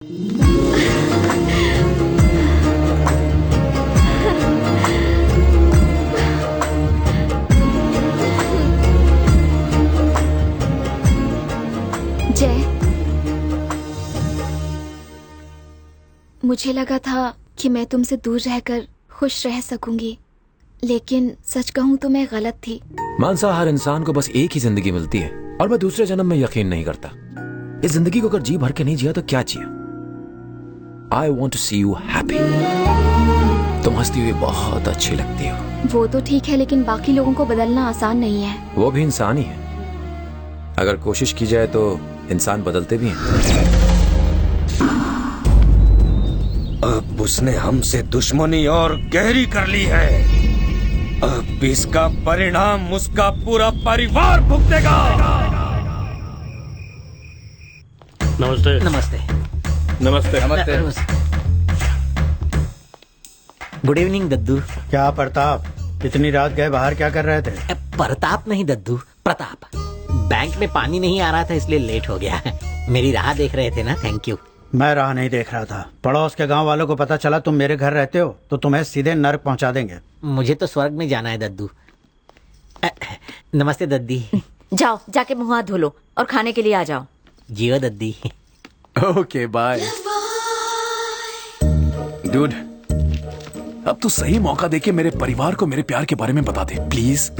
जय, मुझे लगा था कि मैं तुमसे दूर रहकर खुश रह सकूंगी, लेकिन सच कहूं तो मैं गलत थी। मानसा, हर इंसान को बस एक ही जिंदगी मिलती है और मैं दूसरे जन्म में यकीन नहीं करता। इस जिंदगी को अगर जी भर के नहीं जिया तो क्या जिया। I want to see you happy. तुम हंसती हुई बहुत अच्छी लगती हो। वो तो ठीक है, लेकिन बाकी लोगों को बदलना आसान नहीं है। वो भी इंसान ही है। अगर कोशिश की जाए तो इंसान बदलते भी हैं। अब उसने हमसे दुश्मनी और गहरी कर ली है। अब इसका परिणाम उसका पूरा परिवार भुगतेगा। नमस्ते। नमस्ते। नमस्ते। नमस्ते। गुड इवनिंग दद्दू। क्या प्रताप, इतनी रात गए बाहर क्या कर रहे थे? प्रताप नहीं दद्दू, प्रताप। बैंक में पानी नहीं आ रहा था इसलिए लेट हो गया। मेरी राह देख रहे थे ना। Thank you. मैं राह नहीं देख रहा था। पड़ोस के गांव वालों को पता चला तुम मेरे घर रहते हो तो तुम्हें सीधे नर्क पहुंचा देंगे। मुझे तो स्वर्ग में जाना है दद्दू। नमस्ते दद्दी। जाओ, जाके मुंह हाथ धो लो और खाने के लिए आ जाओ। जियो दद्दी। Okay bye. डूड, अब तू सही मौका देके मेरे परिवार को मेरे प्यार के बारे में बता दे प्लीज।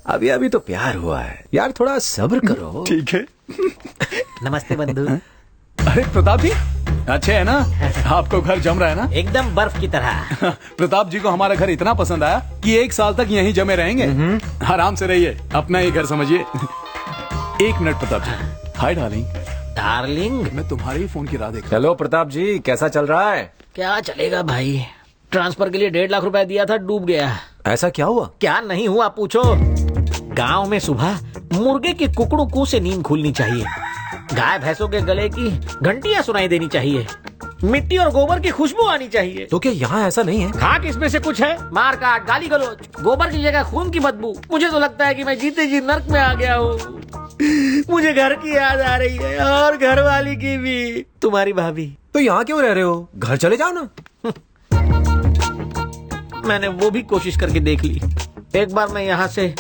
अभी अभी तो प्यार हुआ है यार, थोड़ा सब्र करो। ठीक है। नमस्ते बंधु। अरे प्रताप जी, अच्छे है ना? आपको घर जम रहा है ना? एकदम बर्फ की तरह। प्रताप जी को हमारा घर इतना पसंद आया कि 1 साल तक यहीं जमे रहेंगे। आराम से रहिए, अपना ही घर समझिए। 1 minute Pratap ji. Hi darling. Darling? मैं तुम्हारे ही फोन की राह देख रहा हेलो प्रताप जी, कैसा चल रहा है? क्या चलेगा भाई, ट्रांसफर के लिए 1.5 लाख रुपया दिया था, डूब गया। ऐसा क्या हुआ? क्या नहीं हुआ पूछो। गांव में सुबह मुर्गे की कुकड़ू कू से नींद खुलनी चाहिए। गाय भैंसों के गले की घंटियां सुनाई देनी चाहिए। मिट्टी और गोबर की खुशबू आनी चाहिए। तो क्या यहाँ ऐसा नहीं है? खाक इसमें से कुछ है? मार काट, गाली गलौज, गोबर की जगह खून की बदबू। मुझे तो लगता है कि मैं जीते जी नर्क में आ गया हूँ। मुझे घर की याद आ रही है और घर वाली की भी, तुम्हारी भाभी। तो यहाँ क्यों रह रहे हो? घर चले जाओ ना। मैंने वो भी कोशिश करके देख ली। एक बार मैं यहाँ से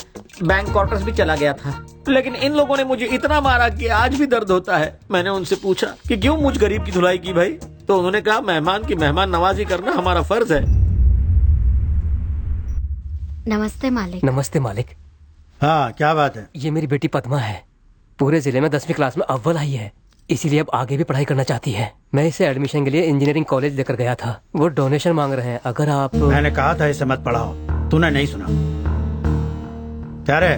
बैंक क्वार्टर्स भी चला गया था, लेकिन इन लोगों ने मुझे इतना मारा कि आज भी दर्द होता है। मैंने उनसे पूछा कि क्यों मुझ गरीब की धुलाई की भाई, तो उन्होंने कहा मेहमान की मेहमान नवाजी करना हमारा फर्ज है। नमस्ते मालिक। नमस्ते मालिक। हाँ, क्या बात है? ये मेरी बेटी पद्मा है। पूरे जिले में 10वीं क्लास में अव्वल आई है, इसीलिए अब आगे भी पढ़ाई करना चाहती है। मैं इसे एडमिशन के लिए इंजीनियरिंग कॉलेज लेकर गया था। वो डोनेशन मांग रहे हैं, अगर आप। मैंने कहा था इसे मत पढ़ाओ, तूने नहीं सुना। क्या रे,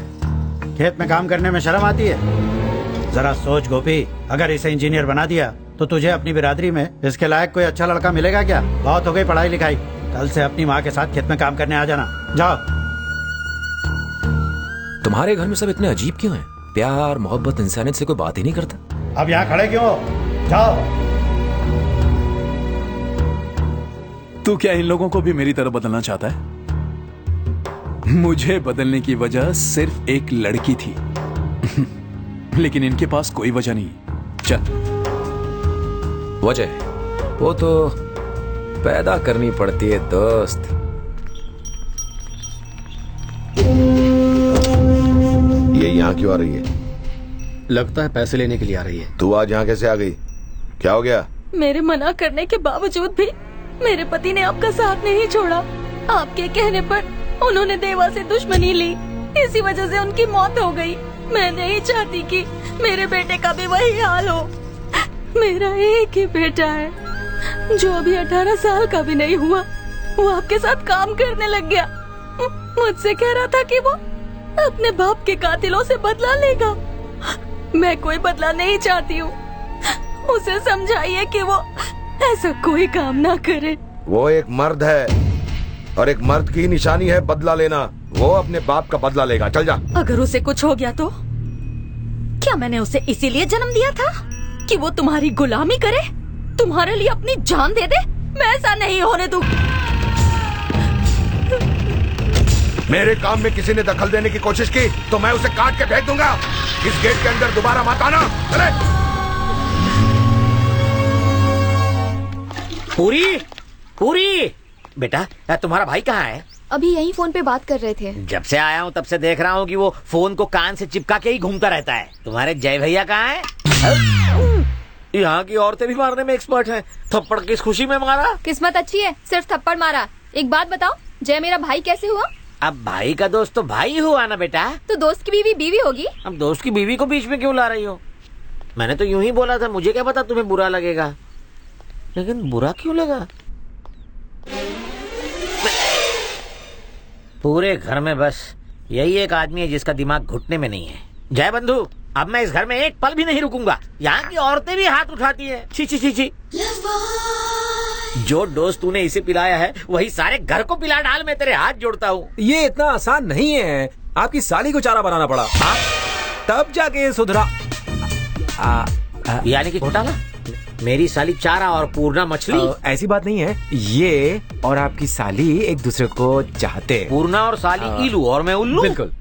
खेत में काम करने में शर्म आती है? जरा सोच गोपी, अगर इसे इंजीनियर बना दिया तो तुझे अपनी बिरादरी में इसके लायक कोई अच्छा लड़का मिलेगा क्या? बहुत हो गई पढ़ाई लिखाई। कल से अपनी माँ के साथ खेत में काम करने आ जाना। जाओ। तुम्हारे घर में सब इतने अजीब क्यों हैं? प्यार, मोहब्बत, इंसानियत से कोई बात ही नहीं करता। अब यहाँ खड़े क्यों हो? जाओ। तू क्या इन लोगों को भी मेरी तरह बदलना चाहता है? मुझे बदलने की वजह सिर्फ एक लड़की थी। लेकिन इनके पास कोई वजह नहीं। चल। वजह वो तो पैदा करनी पड़ती है दोस्त। ये यहाँ क्यों आ रही है? लगता है पैसे लेने के लिए आ रही है। तू आज यहाँ कैसे आ गई? क्या हो गया? मेरे मना करने के बावजूद भी मेरे पति ने आपका साथ नहीं छोड़ा। आपके कहने पर उन्होंने देवा से दुश्मनी ली, इसी वजह से उनकी मौत हो गई। मैं नहीं चाहती कि मेरे बेटे का भी वही हाल हो। मेरा एक ही बेटा है जो अभी 18 साल का भी नहीं हुआ। वो आपके साथ काम करने लग गया। मुझसे कह रहा था कि वो अपने बाप के कातिलों से बदला लेगा। मैं कोई बदला नहीं चाहती हूँ। उसे समझाइए कि वो ऐसा कोई काम ना करे। वो एक मर्द है और एक मर्द की निशानी है बदला लेना। वो अपने बाप का बदला लेगा। चल जा। अगर उसे कुछ हो गया तो? क्या मैंने उसे इसीलिए जन्म दिया था कि वो तुम्हारी गुलामी करे, तुम्हारे लिए अपनी जान दे दे? मैं ऐसा नहीं होने दूँ। मेरे काम में किसी ने दखल देने की कोशिश की तो मैं उसे काट के फेंक दूंगा। इस गेट के अंदर दोबारा मत आना। चले। पूरी पूरी बेटा, तुम्हारा भाई कहाँ है? अभी यही फोन पे बात कर रहे थे। जब से आया हूँ तब से देख रहा हूँ कि वो फोन को कान से चिपका के ही घूमता रहता है। तुम्हारे जय भैया कहाँ है? यहाँ की औरतें भी मारने में एक्सपर्ट हैं। थप्पड़ किस खुशी में मारा? किस्मत अच्छी है, सिर्फ थप्पड़ मारा। एक बात बताओ, जय मेरा भाई कैसे हुआ? अब भाई का दोस्त तो भाई हुआ ना बेटा। तो दोस्त की बीवी बीवी होगी। अब दोस्त की बीवी को बीच में क्यों ला रही हो? मैंने तो यूं ही बोला था, मुझे क्या पता तुम्हें बुरा लगेगा। लेकिन बुरा क्यों लगा? पूरे घर में बस यही एक आदमी है जिसका दिमाग घुटने में नहीं है। जय बंधु, अब मैं इस घर में एक पल भी नहीं रुकूंगा। यहाँ की औरतें भी हाथ उठाती हैं। छी छी छी छी। जो डोज तूने इसे पिलाया है वही सारे घर को पिला डाल, मैं तेरे हाथ जोड़ता हूँ। ये इतना आसान नहीं है। आपकी साली को चारा बनाना पड़ा, तब जाके ये सुधरा। यानी कि घोटाला? मेरी साली चारा और पूर्णा मछली? ऐसी बात नहीं है। ये और आपकी साली एक दूसरे को चाहते हैं। पूर्णा और साली इलू और मैं उल्लू? बिल्कुल।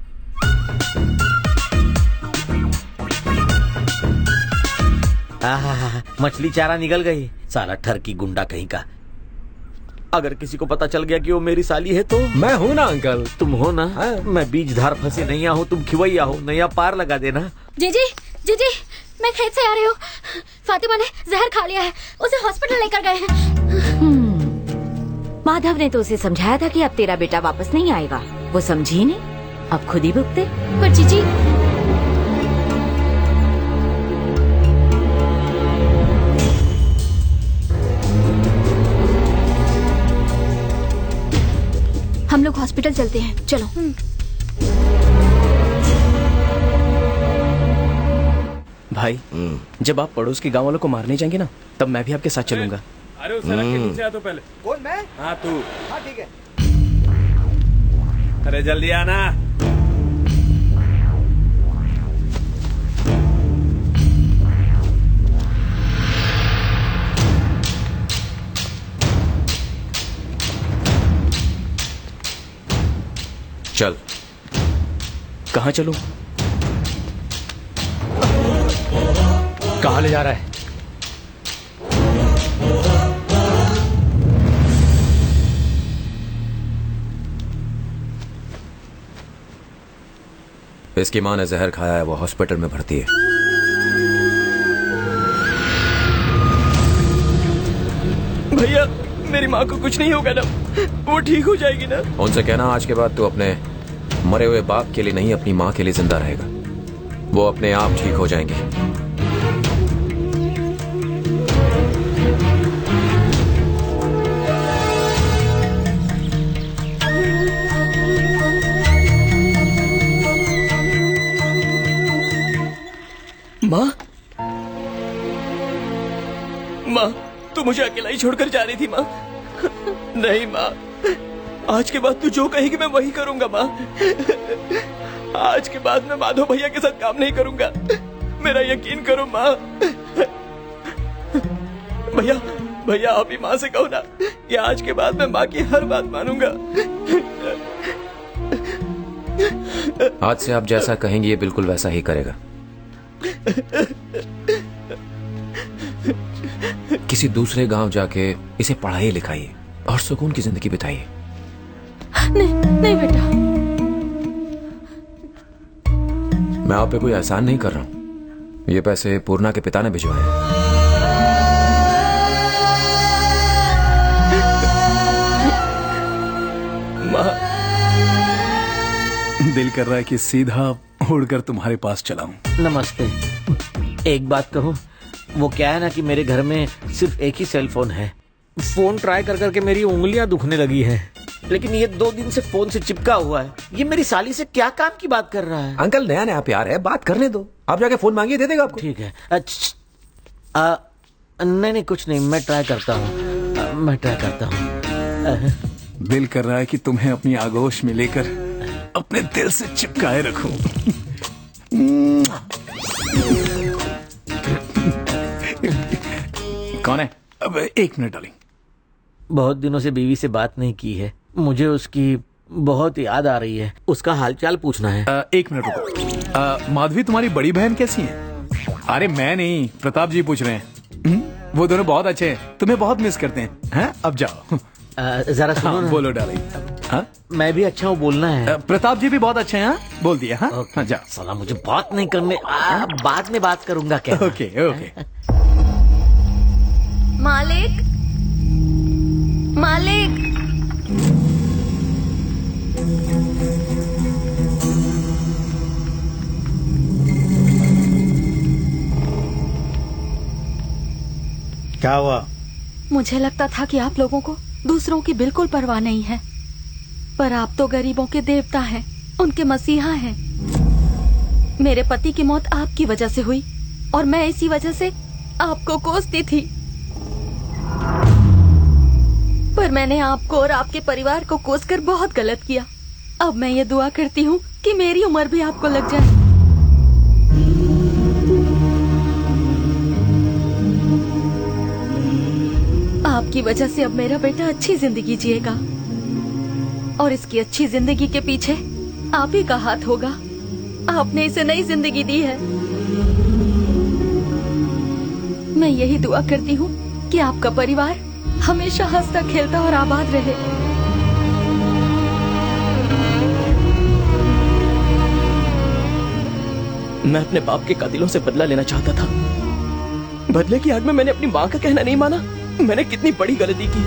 मछली चारा निकल गई। साला ठरकी गुंडा कहीं का। अगर किसी को पता चल गया कि वो मेरी साली है तो? मैं हूँ ना अंकल। तुम हो ना? मैं बीज धार फंसी नैया हूँ, तुम खिवैया हो। नैया पार लगा देना। जीजी जीजी, मैं खेत से आ रही हूँ। फातिमा ने जहर खा लिया है, उसे हॉस्पिटल लेकर गए हैं। माधव ने तो उसे समझाया था कि अब तेरा बेटा वापस नहीं आएगा। वो समझी नहीं, अब खुद ही भुगते। पर जीजी, हम लोग हॉस्पिटल चलते हैं, चलो। भाई, जब आप पड़ोस के गांव वालों को मारने जाएंगे ना, तब मैं भी आपके साथ चलूंगा। अरे उस सड़क के नीचे आ तो पहले। कौन, मैं? हाँ तू। हाँ ठीक है। अरे जल्दी आना। चल। कहाँ चलूं? कहाँ ले जा रहा है? इसकी माँ ने जहर खाया है, वो हॉस्पिटल में भर्ती है। भैया, मेरी माँ को कुछ नहीं होगा ना? वो ठीक हो जाएगी ना? उनसे कहना आज के बाद तू अपने मरे हुए बाप के लिए नहीं, अपनी माँ के लिए जिंदा रहेगा। वो अपने आप ठीक हो जाएंगे। माँ, माँ, तू मुझे अकेला ही छोड़कर जा रही थी माँ? नहीं माँ, आज के बाद तू जो कहेगी मैं वही करूंगा माँ। आज के बाद मैं माधव भैया के साथ काम नहीं करूंगा, मेरा यकीन करो माँ। भैया, भैया आप ही माँ से कहो ना कि आज के बाद मैं माँ की हर बात मानूंगा। आज से आप जैसा कहेंगे ये बिल्कुल वैसा ही करेगा। किसी दूसरे गांव जाके इसे पढ़ाइए लिखाइए और सुकून की जिंदगी बिताइए। नहीं नहीं बेटा, मैं आप पे कोई एहसान नहीं कर रहा हूं। ये पैसे पूर्णा के पिता ने भिजवाए हैं। माँ, दिल कर रहा है कि सीधा उड़कर तुम्हारे पास चलाऊं। नमस्ते। एक बात कहूँ, वो क्या है ना कि मेरे घर में सिर्फ एक ही सेल फोन है। फोन ट्राई कर करके मेरी उंगलियां दुखने लगी है। लेकिन ये 2 दिन से फोन से चिपका हुआ है। ये मेरी साली से क्या काम की बात कर रहा है? अंकल नया नया प्यार है, बात करने दो। आप जाके फोन मांगिए, दे देगा आपको। ठीक है। नहीं नहीं कुछ नहीं, मैं ट्राई करता हूँ, मैं ट्राई करता हूँ। दिल कर रहा है कि तुम्हें अपनी आगोश में लेकर अपने दिल से चिपकाए रखूं। कौन है? अब 1 मिनट डार्लिंग। बहुत दिनों से बीवी से बात नहीं की है, मुझे उसकी बहुत याद आ रही है। उसका हालचाल पूछना है। 1 मिनट रुको। माधवी, तुम्हारी बड़ी बहन कैसी है? अरे मैं नहीं, प्रताप जी पूछ रहे हैं। वो दोनों बहुत अच्छे हैं, तुम्हें बहुत मिस करते हैं। अब जाओ। जरा सुनो हाँ, ना। बोलो डार्लिंग। हाँ मैं भी अच्छा हूँ, बोलना है। प्रताप जी भी बहुत अच्छे हैं। बोल दिया। हाँ जाओ। साला मुझे बात नहीं करने, बाद में बात करूंगा क्या। Okay okay. मालिक, मालिक, क्या हुआ? मुझे लगता था कि आप लोगों को दूसरों की बिल्कुल परवाह नहीं है, पर आप तो गरीबों के देवता हैं, उनके मसीहा हैं। मेरे पति की मौत आपकी वजह से हुई और मैं इसी वजह से आपको कोसती थी, पर मैंने आपको और आपके परिवार को कोसकर बहुत गलत किया। अब मैं ये दुआ करती हूँ कि मेरी उम्र भी आपको लग जाए। आपकी वजह से अब मेरा बेटा अच्छी जिंदगी जिएगा और इसकी अच्छी जिंदगी के पीछे आप ही का हाथ होगा। आपने इसे नई जिंदगी दी है। मैं यही दुआ करती हूँ कि आपका परिवार हमेशा हंसता खेलता और आबाद रहे। मैं अपने बाप के कातिलों से बदला लेना चाहता था। बदले की आग में मैंने अपनी माँ का कहना नहीं माना। मैंने कितनी बड़ी गलती की।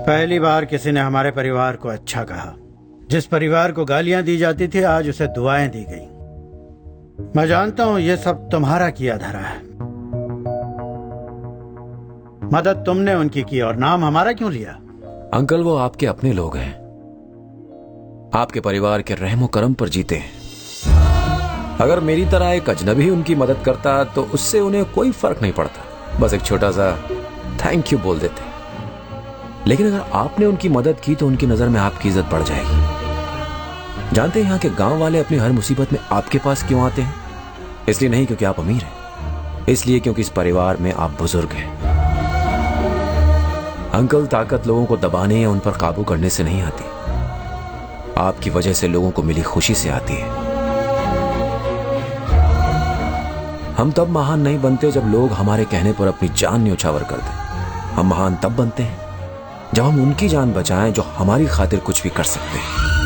पहली बार किसी ने हमारे परिवार को अच्छा कहा। जिस परिवार को गालियां दी जाती थी आज उसे दुआएं दी गई। मैं जानता हूं ये सब तुम्हारा किया धरा है। मदद तुमने उनकी की और नाम हमारा क्यों लिया? अंकल वो आपके अपने लोग हैं, आपके परिवार के रहमो करम पर जीते हैं। अगर मेरी तरह एक अजनबी उनकी मदद करता तो उससे उन्हें कोई फर्क नहीं पड़ता, बस एक छोटा सा थैंक यू बोल देते। लेकिन अगर आपने उनकी मदद की तो उनकी नजर में आपकी इज्जत बढ़ जाएगी। जानते हैं यहाँ के गांव वाले अपनी हर मुसीबत में आपके पास क्यों आते हैं? इसलिए नहीं क्योंकि आप अमीर हैं, इसलिए क्योंकि इस परिवार में आप बुजुर्ग हैं। अंकल ताकत लोगों को दबाने या उन पर काबू करने से नहीं आती, आपकी वजह से लोगों को मिली खुशी से आती है। हम तब महान नहीं बनते जब लोग हमारे कहने पर अपनी जान न्यौछावर कर दें। हम महान तब बनते हैं जब हम उनकी जान बचाएं जो हमारी खातिर कुछ भी कर सकते हैं।